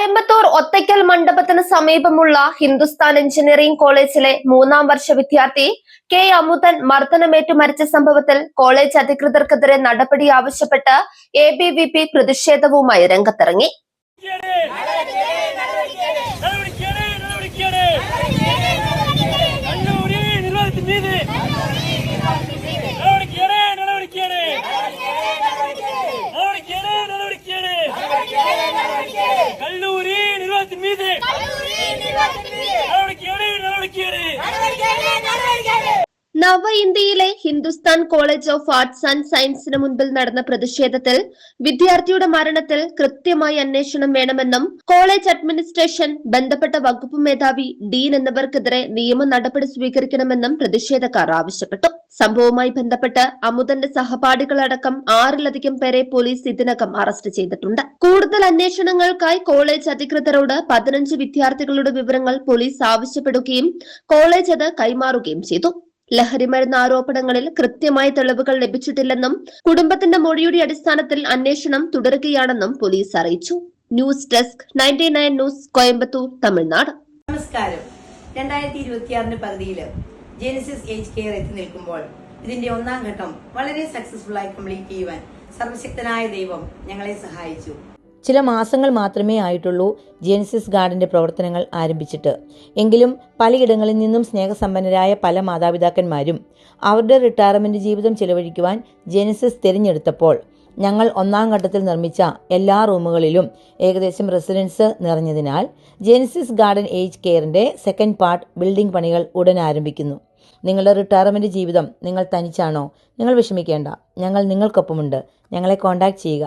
കോയമ്പത്തൂർ ഒത്തയ്ക്കൽ മണ്ഡപത്തിന് സമീപമുള്ള ഹിന്ദുസ്ഥാൻ എഞ്ചിനീയറിംഗ് കോളേജിലെ 3ാം വർഷ വിദ്യാർത്ഥി കെ അമുതൻ മർദ്ദനമേറ്റു മരിച്ച സംഭവത്തിൽ കോളേജ് അധികൃതർക്കെതിരെ നടപടി ആവശ്യപ്പെട്ട് എബിവിപി പ്രതിഷേധവുമായി രംഗത്തിറങ്ങി. നവ ഇന്ത്യയിലെ Hindustan college of arts and സയൻസിന് മുൻപിൽ നടന്ന പ്രതിഷേധത്തിൽ വിദ്യാർത്ഥിയുടെ മരണത്തിൽ കൃത്യമായി അന്വേഷണം വേണമെന്നും കോളേജ് അഡ്മിനിസ്ട്രേഷൻ, ബന്ധപ്പെട്ട വകുപ്പ് മേധാവി, ഡീൻ എന്നിവർക്കെതിരെ നിയമ നടപടി സ്വീകരിക്കണമെന്നും പ്രതിഷേധക്കാർ ആവശ്യപ്പെട്ടു. സംഭവവുമായി ബന്ധപ്പെട്ട് അമുതന്റെ സഹപാഠികളടക്കം 6ലധികം പേരെ പോലീസ് ഇതിനകം അറസ്റ്റ് ചെയ്തിട്ടുണ്ട്. കൂടുതൽ അന്വേഷണങ്ങൾക്കായി കോളേജ് അധികൃതരോട് 15 വിദ്യാർത്ഥികളുടെ വിവരങ്ങൾ പോലീസ് ആവശ്യപ്പെടുകയും കോളേജ് അത് കൈമാറുകയും ചെയ്തു. ലഹരിമരുന്ന് ആരോപണങ്ങളിൽ കൃത്യമായ തെളിവുകൾ ലഭിച്ചിട്ടില്ലെന്നും കുടുംബത്തിന്റെ മൊഴിയുടെ അടിസ്ഥാനത്തിൽ അന്വേഷണം തുടരുകയാണെന്നും പോലീസ് അറിയിച്ചു. News desk 99 news, Coimbatore, Tamil Nadu. നമസ്കാരം. 2026 പകുതിയിൽ ജെനസിസ് ഏജ് കെയർ എത്തി നിൽക്കുമ്പോൾ ഇതിന്റെ 1ാം ഘട്ടം വളരെ സക്സസ്ഫുൾ ആയി കംപ്ലീറ്റ് ചെയ്യുവാൻ സർവശക്തനായ ദൈവം ഞങ്ങളെ സഹായിച്ചു. ചില മാസങ്ങൾ മാത്രമേ ആയിട്ടുള്ളൂ ജെനസിസ് ഗാർഡന്റെ പ്രവർത്തനങ്ങൾ ആരംഭിച്ചിട്ട്. എങ്കിലും പലയിടങ്ങളിൽ നിന്നും സ്നേഹസമ്പന്നരായ പല മാതാപിതാക്കന്മാരും അവരുടെ റിട്ടയർമെന്റ് ജീവിതം ചെലവഴിക്കുവാൻ ജെനസിസ് തിരഞ്ഞെടുത്തപ്പോൾ ഞങ്ങൾ 1ാം ഘട്ടത്തിൽ നിർമ്മിച്ച എല്ലാ റൂമുകളിലും ഏകദേശം റെസിഡൻസ് നിറഞ്ഞതിനാൽ ജെനസിസ് ഗാർഡൻ ഏജ് കെയറിന്റെ 2nd പാർട്ട് ബിൽഡിംഗ് പണികൾ ഉടൻ ആരംഭിക്കുന്നു. നിങ്ങളുടെ റിട്ടയർമെന്റ് ജീവിതം നിങ്ങൾ തനിച്ചാണോ? നിങ്ങൾ വിഷമിക്കേണ്ട, ഞങ്ങൾ നിങ്ങൾക്കൊപ്പമുണ്ട്. ഞങ്ങളെ കോൺടാക്ട് ചെയ്യുക.